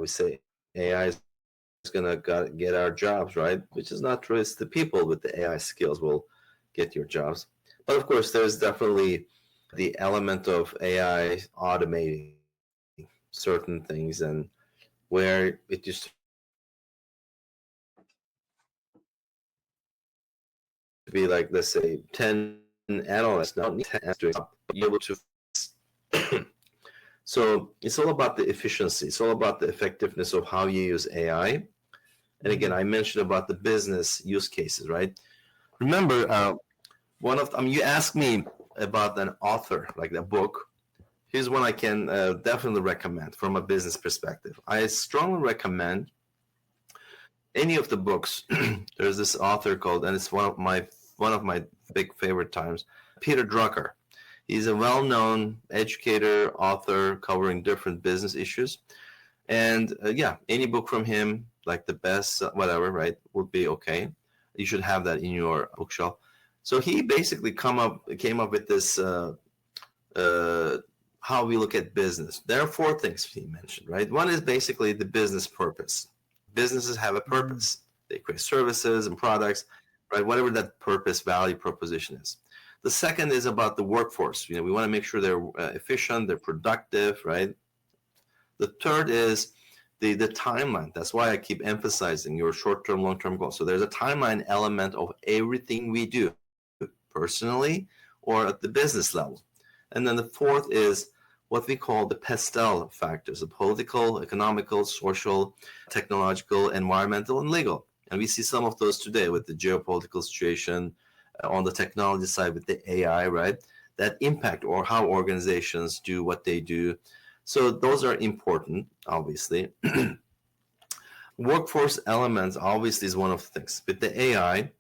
we say AI is going to get our jobs, right? Which is not true. It's the people with the AI skills will get your jobs. But of course, there's definitely the element of AI automating certain things, and where it used to be like, let's say, 10 analysts now need 10 doing be able to. So it's all about the efficiency. It's all about the effectiveness of how you use AI. And again, I mentioned about the business use cases, right? Remember, one of you asked me about an author, like a book. Here's one I can definitely recommend from a business perspective. I strongly recommend any of the books. There's this author called, and it's one of my big favorite times, Peter Drucker. He's a well-known educator, author, covering different business issues. And yeah, any book from him, like the best, whatever, right, would be okay. You should have that in your bookshelf. So he basically came up with this how we look at business. There are four things he mentioned, right? One is basically the business purpose. Businesses have a purpose. They create services and products, right? Whatever that purpose, value proposition is. The second is about the workforce. We want to make sure they're efficient, they're productive, right? The third is the timeline. That's why I keep emphasizing your short-term, long-term goals. So there's a timeline element of everything we do, personally or at the business level. And then the fourth is what we call the PESTEL factors: the political, economical, social, technological, environmental, and legal. And we see some of those today with the geopolitical situation, on the technology side with the AI, right? That impact or how organizations do what they do. So those are important, obviously. Workforce elements obviously is one of the things. With the AI,